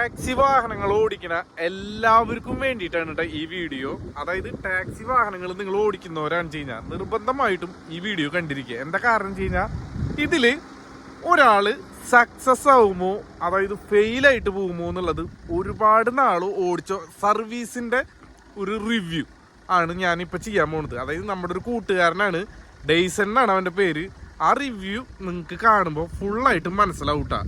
Taxi വാഹനങ്ങൾ ഓടിക്കുന്ന എല്ലാവർക്കും വേണ്ടിയിട്ടാണ് കേട്ടോ ഈ വീഡിയോ. അതായത് ടാക്സി വാഹനങ്ങൾ നിങ്ങൾ ഓടിക്കുന്നവരാണ് കഴിഞ്ഞാൽ നിർബന്ധമായിട്ടും ഈ വീഡിയോ കണ്ടിരിക്കുക. എന്താ കാരണം വെച്ച് കഴിഞ്ഞാൽ ഇതില് ഒരാള് സക്സസ് ആവുമോ, അതായത് ഫെയിലായിട്ട് പോകുമോ എന്നുള്ളത് ഒരുപാട് നാള് ഓടിച്ച സർവീസിന്റെ ഒരു റിവ്യൂ ആണ് ഞാനിപ്പോൾ ചെയ്യാൻ പോകുന്നത്. അതായത് നമ്മുടെ ഒരു കൂട്ടുകാരനാണ്, ഡെയ്സൺ എന്നാണ് അവൻ്റെ പേര്. ആ റിവ്യൂ നിങ്ങൾക്ക് കാണുമ്പോൾ ഫുള്ളായിട്ട് മനസ്സിലാവൂട്ടാ.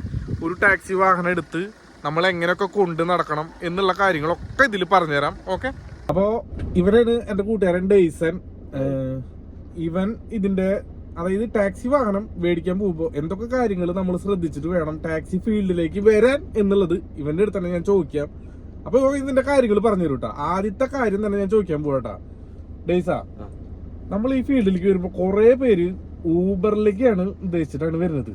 ഒരു ടാക്സി വാഹനം എടുത്ത് നമ്മൾ എങ്ങനെയൊക്കെ കൊണ്ട് നടക്കണം എന്നുള്ള കാര്യങ്ങളൊക്കെ ഇതിൽ പറഞ്ഞുതരാം. ഓക്കെ, അപ്പോൾ ഇവരാണ് എൻ്റെ കൂട്ടുകാരൻ ഡെയ്സൺ. ഇവൻ ഇതിൻ്റെ അതായത് ടാക്സി വാഹനം മേടിക്കാൻ പോകുമ്പോൾ എന്തൊക്കെ കാര്യങ്ങൾ നമ്മൾ ശ്രദ്ധിച്ചിട്ട് വേണം ടാക്സി ഫീൽഡിലേക്ക് വരാൻ എന്നുള്ളത് ഇവന്റെ അടുത്ത് തന്നെ ഞാൻ ചോദിക്കാം. അപ്പൊ ഇതിന്റെ കാര്യങ്ങൾ പറഞ്ഞു തരും കേട്ടോ. ആദ്യത്തെ കാര്യം തന്നെ ഞാൻ ചോദിക്കാൻ പോകട്ടാ. ഡെയ്സ, നമ്മൾ ഈ ഫീൽഡിലേക്ക് വരുമ്പോ കുറെ പേര് ഊബറിലേക്കാണ് ഉദ്ദേശിച്ചിട്ടാണ് വരുന്നത്.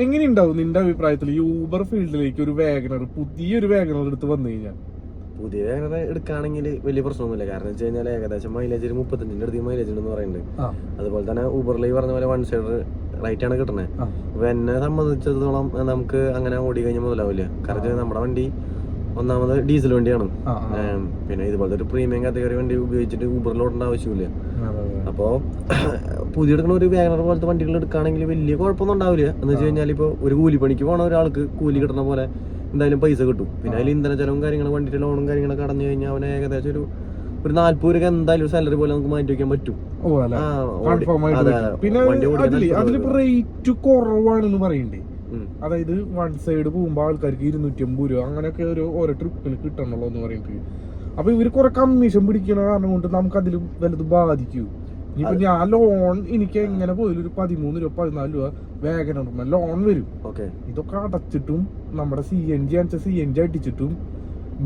എങ്ങനെയുണ്ടാവും നിന്റെ അഭിപ്രായത്തിൽ ഈ ഊബർ ഫീൽഡിലേക്ക് ഒരു വാഗണർ, പുതിയൊരു വാഗണർ എടുത്ത് വന്നു കഴിഞ്ഞാൽ? പുതിയ വാഗണർ എടുക്കുകയാണെങ്കിൽ വലിയ പ്രശ്നമൊന്നുമില്ല. കാരണം വെച്ച് കഴിഞ്ഞാൽ ഏകദേശം മൈലേജ് 35 അടുത്ത് മൈലേജ് ഉണ്ടെന്ന് പറയുന്നുണ്ട്. അതുപോലെ തന്നെ ഊബറിൽ ഈ പറഞ്ഞ പോലെ 1 സൈഡ് റൈറ്റ് ആണ് കിട്ടണേ. അപ്പൊ എന്നെ സംബന്ധിച്ചിടത്തോളം നമുക്ക് അങ്ങനെ ഓടി കഴിഞ്ഞാൽ മുതലാവില്ല. കാരണം നമ്മുടെ വണ്ടി ഒന്നാമത് ഡീസൽ വണ്ടിയാണ്. പിന്നെ ഇതുപോലത്തെ ഒരു പ്രീമിയം കാറ്റഗറി വണ്ടി ഉപയോഗിച്ചിട്ട് ഊബറിൽ ഓടേണ്ട ആവശ്യമില്ല. അപ്പോ പുതിയ എടുക്കുന്ന ഒരു വാഗണർ പോലത്തെ വണ്ടികൾ എടുക്കുകയാണെങ്കിൽ വലിയ കുഴപ്പമൊന്നും ഉണ്ടാവില്ല. എന്ന് വെച്ച് കഴിഞ്ഞാൽ ഇപ്പോൾ ഒരു കൂലിപ്പണിക്ക് പോകണ ഒരാൾക്ക് കൂലി കിട്ടുന്ന പോലെ എന്തായാലും പൈസ കിട്ടും. പിന്നെ അതിൽ ഇന്ധന ചെലവും കാര്യങ്ങളും വണ്ടിയുടെ ലോണും കാര്യങ്ങളൊക്കെ കടന്നു കഴിഞ്ഞാൽ അവന് ഏകദേശം ഒരു 40 രൂപ എന്തായാലും സാലറി പോലെ നമുക്ക് മാറ്റി വയ്ക്കാൻ പറ്റും. പിന്നെ അതിലിപ്പോ റേറ്റ് കുറവാണെന്ന് പറയണ്ടേ. അതായത് 1 സൈഡ് പോകുമ്പോ ആൾക്കാർക്ക് 250 രൂപ അങ്ങനെയൊക്കെ ഓരോ ട്രിപ്പിന് കിട്ടണല്ലോ എന്ന് പറയുന്നത്. അപ്പൊ ഇവര് കുറെ കമ്മീഷൻ പിടിക്കണ കാരണം കൊണ്ട് നമുക്ക് അതിലും വലുത് ബാധിക്കൂ. ഇനിയിപ്പോ ഞാൻ ലോൺ എനിക്ക് എങ്ങനെ പോയാലും ഒരു 13 രൂപ 14 രൂപ വാഗണർ ലോൺ വരും. ഇതൊക്കെ അടച്ചിട്ടും നമ്മുടെ CNG അടിച്ചിട്ടും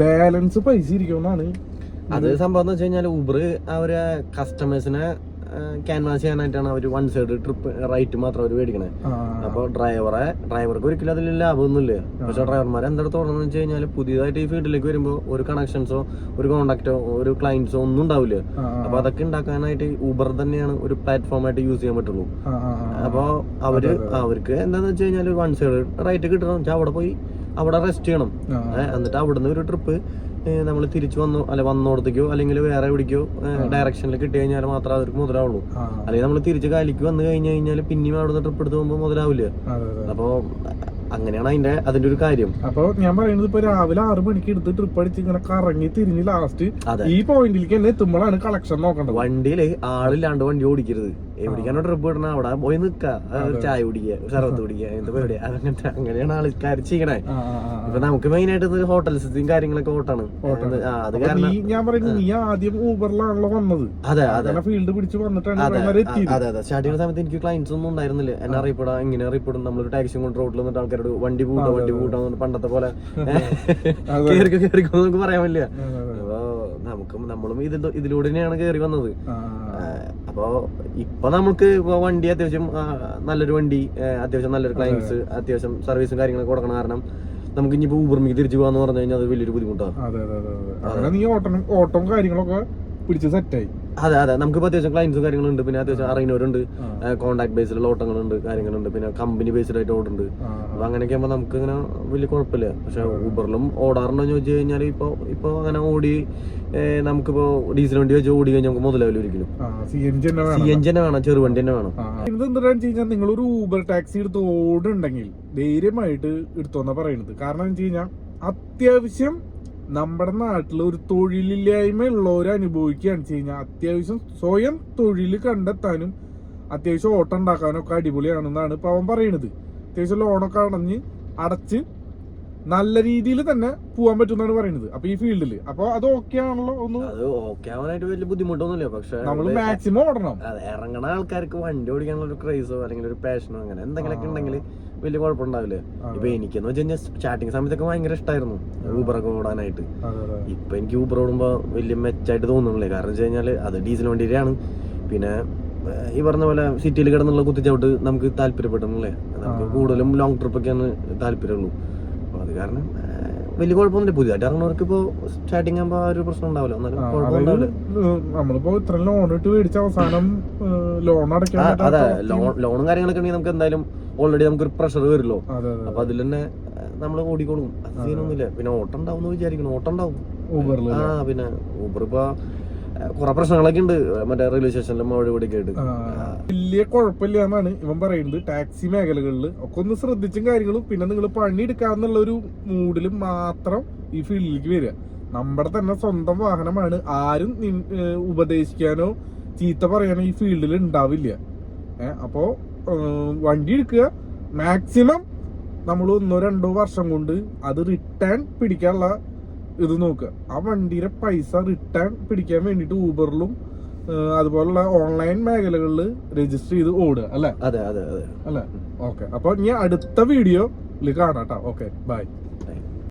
ബാലൻസ് പൈസ ഇരിക്കുമെന്നാണ്. അത് സംഭവം എന്ന് വെച്ച് കഴിഞ്ഞാൽ ഊബർ അവരെ കസ്റ്റമേഴ്സിനെ ക്യാൻവാസ് ചെയ്യാനായിട്ടാണ് അവർ 1 സൈഡ് ട്രിപ്പ് റൈറ്റ് മാത്രം അവർ മേടിക്കണേ. അപ്പൊ ഡ്രൈവർക്ക് ഒരിക്കലും അതിൽ ലാഭമൊന്നുമില്ല. പക്ഷെ ഡ്രൈവർമാരെ എന്താ തോന്നുന്നു വെച്ച് കഴിഞ്ഞാൽ പുതിയതായിട്ട് ഈ ഫീൽഡിലേക്ക് വരുമ്പോൾ ഒരു കണക്ഷൻസോ ഒരു കോണ്ടാക്റ്റോ ഒരു ക്ലയന്റ്സോ ഒന്നും ഉണ്ടാവില്ല. അപ്പൊ അതൊക്കെ ഉണ്ടാക്കാനായിട്ട് ഊബർ തന്നെയാണ് ഒരു പ്ലാറ്റ്ഫോം ആയിട്ട് യൂസ് ചെയ്യാൻ പറ്റുള്ളൂ. അപ്പൊ അവർക്ക് എന്താന്ന് വെച്ച് കഴിഞ്ഞാൽ 1 സൈഡ് റൈറ്റ് കിട്ടണം വെച്ചാൽ അവിടെ പോയി അവിടെ റെസ്റ്റ് ചെയ്യണം. എന്നിട്ട് അവിടുന്ന് ഒരു ട്രിപ്പ് നമ്മൾ തിരിച്ചു വന്നോടത്തേക്കോ അല്ലെങ്കിൽ വേറെ എവിടേക്കോ ഡയറക്ഷനിൽ കിട്ടി കഴിഞ്ഞാൽ മാത്രമേ അവർക്ക് മുതലാവുള്ളൂ. അല്ലെങ്കിൽ നമ്മൾ തിരിച്ച് കാലിക്ക് വന്നു കഴിഞ്ഞാൽ പിന്നെയും അവിടുന്ന് ട്രിപ്പ് എടുത്ത് പോകുമ്പോൾ മുതലാവില്ല. അപ്പോ അങ്ങനെയാണ് അതിന്റെ ഒരു കാര്യം. അപ്പൊ ഞാൻ പറയുന്നത് ഇപ്പൊ രാവിലെ 6 മണിക്ക് എടുത്ത് ട്രിപ്പ് അടിച്ച് ഇങ്ങനെ കറങ്ങി തിരിഞ്ഞ് ലാസ്റ്റ് ഈ പോയിന്റിലേക്ക് തന്നെ എത്തുമ്പോഴാണ് കളക്ഷൻ നോക്കേണ്ടത്. വണ്ടിയില് ആളില്ലാണ്ട് വണ്ടി ഓടിക്കരുത്. എവിടേക്കാണോ ട്രിപ്പ് ഇടണ അവിടെ പോയി നിൽക്കുക, ചായ കുടിക്കുക, സർവത്ത് കുടിക്കുക, എന്താ പരിപാടി അതങ്ങനത്തെ അങ്ങനെയാണ് ആൾക്കാർ ചെയ്യണേ. ഇപ്പൊ നമുക്ക് മെയിൻ ആയിട്ട് ഹോട്ടൽസും കാര്യങ്ങളൊക്കെ ഓട്ടാണ്. അത് കാരണം ഞാൻ പറയുന്നത് നീ ആദ്യം ഊബറിലാണല്ലോ വന്നത്. അതെ ഫീൽഡ് പിടിച്ച് വന്നിട്ടാണ്. അതെ സ്റ്റാർട്ടിംഗ് സമയത്ത് എനിക്ക് ക്ലയൻസ് ഒന്നും ഉണ്ടായിരുന്നില്ല. എന്നെ അറിയപ്പെടാം ഇങ്ങനെ അറിയപ്പെടും. നമ്മളൊരു ടാക്സി കൊണ്ട് റോഡിൽ വന്നിട്ട് ആൾക്കാരോട് വണ്ടി കൂട്ടാൻ പണ്ടത്തെ പോലെ കേറിക്കോ നമുക്ക് പറയാൻ പറ്റില്ല. അപ്പൊ നമ്മളും ഇതിലൂടെ തന്നെയാണ് കയറി വന്നത്. അപ്പൊ ഇപ്പൊ നമുക്ക് വണ്ടി അത്യാവശ്യം നല്ലൊരു വണ്ടി, അത്യാവശ്യം നല്ലൊരു ക്ലയൻസ്, അത്യാവശ്യം സർവീസും കാര്യങ്ങളൊക്കെ കൊടുക്കണ കാരണം നമുക്ക് ഇനിയിപ്പോ ഊബറിലേക്ക് തിരിച്ചു പോകാന്ന് പറഞ്ഞു കഴിഞ്ഞാൽ അത് വലിയൊരു ബുദ്ധിമുട്ടാണ്. ഓട്ടം കാര്യങ്ങളൊക്കെ പിടിച്ച് സെറ്റായി. അതെ നമുക്ക് അത്യാവശ്യം ക്ലയൻസും കാര്യങ്ങളുണ്ട്. പിന്നെ അത്യാവശ്യം അറിയുന്നവരുണ്ട്, കോൺടാക്ട് ബേസിലുള്ള ഓട്ടങ്ങളുണ്ട്, കാര്യങ്ങളുണ്ട്, പിന്നെ കമ്പനി ബേസ്ഡ് ആയിട്ട് ഓടുണ്ട്. അപ്പൊ അങ്ങനെയൊക്കെ ആകുമ്പോൾ നമുക്ക് ഇങ്ങനെ വലിയ കുഴപ്പമില്ല. പക്ഷെ ഊബറിലും ഓടാറുണ്ടോ എന്ന് ചോദിച്ചു കഴിഞ്ഞാൽ ഇപ്പൊ അങ്ങനെ ഓടി നമുക്കിപ്പോ ഡീസൽ വണ്ടി വെച്ച് ഓടി കഴിഞ്ഞാൽ നമുക്ക് മുതലാവില്ല ഒരിക്കലും. CNG തന്നെ വേണം, ചെറുവണ്ടി തന്നെ വേണം. ഇതെന്താണെന്ന് വെച്ച് കഴിഞ്ഞാൽ നിങ്ങളൊരു ഊബർ ടാക്സി എടുത്ത് ഓടുണ്ടെങ്കിൽ ധൈര്യമായിട്ട് എടുത്തോന്നാ പറയുന്നത്. കാരണം എന്ന് വെച്ച് കഴിഞ്ഞാൽ അത്യാവശ്യം നമ്മുടെ നാട്ടിൽ ഒരു തൊഴിലില്ലായ്മ ഉള്ളവർ അനുഭവിക്കുകയാണ് വെച്ച് കഴിഞ്ഞാൽ അത്യാവശ്യം സ്വയം തൊഴിൽ കണ്ടെത്താനും അത്യാവശ്യം ഓട്ടം ഉണ്ടാക്കാനും ഒക്കെ അടിപൊളിയാണെന്നാണ് ഇപ്പൊ അവൻ പറയുന്നത്. അത്യാവശ്യം ലോണൊക്കെ അടച്ച് നല്ല രീതിയിൽ തന്നെ പോകാൻ പറ്റുമെന്നാണ് പറയുന്നത്. അപ്പൊ ഈ ഫീൽഡില് അപ്പൊ അത് ഓക്കെ ആണല്ലോ? അത് ഓക്കെ ആവാനായിട്ട് വലിയ ബുദ്ധിമുട്ടൊന്നുമില്ല. പക്ഷെ നമ്മൾ മാക്സിമം ഓടണം. ഇറങ്ങണ ആൾക്കാർക്ക് വണ്ടി ഓടിക്കാനുള്ള ഒരു ക്രൈസോ അല്ലെങ്കിൽ ഒരു പാഷനോ അങ്ങനെ എന്തെങ്കിലുമൊക്കെ ഉണ്ടെങ്കിൽ വലിയ കുഴപ്പമുണ്ടാവില്ല. ഇപ്പൊ എനിക്കെന്ന് വെച്ച് കഴിഞ്ഞാൽ സ്റ്റാർട്ടിങ് സമയത്തൊക്കെ ഭയങ്കര ഇഷ്ടമായിരുന്നു ഊബറൊക്കെ ഓടാനായിട്ട്. ഇപ്പൊ എനിക്ക് ഊബർ ഓടുമ്പോ വലിയ മെച്ചായിട്ട് തോന്നുന്നില്ലേ. കാരണം വെച്ച് കഴിഞ്ഞാൽ അത് ഡീസൽ വണ്ടിയിലാണ്. പിന്നെ ഈ പറഞ്ഞ പോലെ സിറ്റിയിൽ കിടന്നുള്ള കുത്തിച്ചവിട്ട് നമുക്ക് താല്പര്യപ്പെടുന്നില്ലേ. നമുക്ക് കൂടുതലും ലോങ് ട്രിപ്പൊക്കെയാണ് താല്പര്യമുള്ളൂ. അപ്പൊ അത് കാരണം വലിയ കുഴപ്പമൊന്നുമില്ല. പുതിയതായിട്ട് ഇറങ്ങുന്നവർക്ക് ഇപ്പൊ സ്റ്റാർട്ടിങ് ആകുമ്പോ ഒരു പ്രശ്നം ഉണ്ടാവില്ല. നമ്മളിപ്പോ ഇത്ര ലോൺ ഇട്ട് മേടിച്ച അവസാനം ലോൺ അടയ്ക്കാൻ അതെ ലോണും കാര്യങ്ങളൊക്കെ ഉണ്ടെങ്കിൽ നമുക്ക് എന്തായാലും ഓൾറെഡി നമുക്കൊരു പ്രഷർ വരുമല്ലോ. അപ്പൊ അതിൽ തന്നെ നമ്മൾ ഓടിക്കോളും. അത് സീനൊന്നുമില്ല. പിന്നെ ഓട്ടം ഉണ്ടാവും എന്ന് വിചാരിക്കണം. ഓട്ടം ഉണ്ടാവും ഊബറിൽ. പിന്നെ ഊബർ ഇപ്പൊ കുറെ പ്രശ്നങ്ങളൊക്കെ ഉണ്ട് മറ്റേ റെയിൽവേ സ്റ്റേഷനിലും അവിടെ ഇവിടെയൊക്കെ ആയിട്ട്. വലിയ കുഴപ്പമില്ല എന്നാണ് ഇവൻ പറയുന്നത്. ടാക്സി മേഖലകളിൽ ഒക്കെ ഒന്ന് ശ്രദ്ധിച്ചും കാര്യങ്ങളും പിന്നെ നിങ്ങൾ പണിയെടുക്കാന്നുള്ള ഒരു മൂഡിലും മാത്രം ഈ ഫീൽഡിലേക്ക് വരിക. നമ്മുടെ തന്നെ സ്വന്തം വാഹനമാണ്. ആരും ഉപദേശിക്കാനോ ചീത്ത പറയാനോ ഈ ഫീൽഡിൽ ഉണ്ടാവില്ല. അപ്പോ വണ്ടി എടുക്കുക. മാക്സിമം നമ്മൾ 1-2 വർഷം കൊണ്ട് അത് റിട്ടേൺ പിടിക്കാനുള്ള ഇത് നോക്കുക. ആ വണ്ടിയുടെ പൈസ റിട്ടേൺ പിടിക്കാൻ വേണ്ടിയിട്ട് ഊബറിലും അതുപോലുള്ള ഓൺലൈൻ മേഖലകളിൽ രജിസ്റ്റർ ചെയ്ത് ഓടുക അല്ലെ? അതെ അതെ അതെ അല്ലെ? ഓക്കെ. അപ്പൊ ഇനി അടുത്ത വീഡിയോയിൽ കാണാം കേട്ടോ. Okay, by.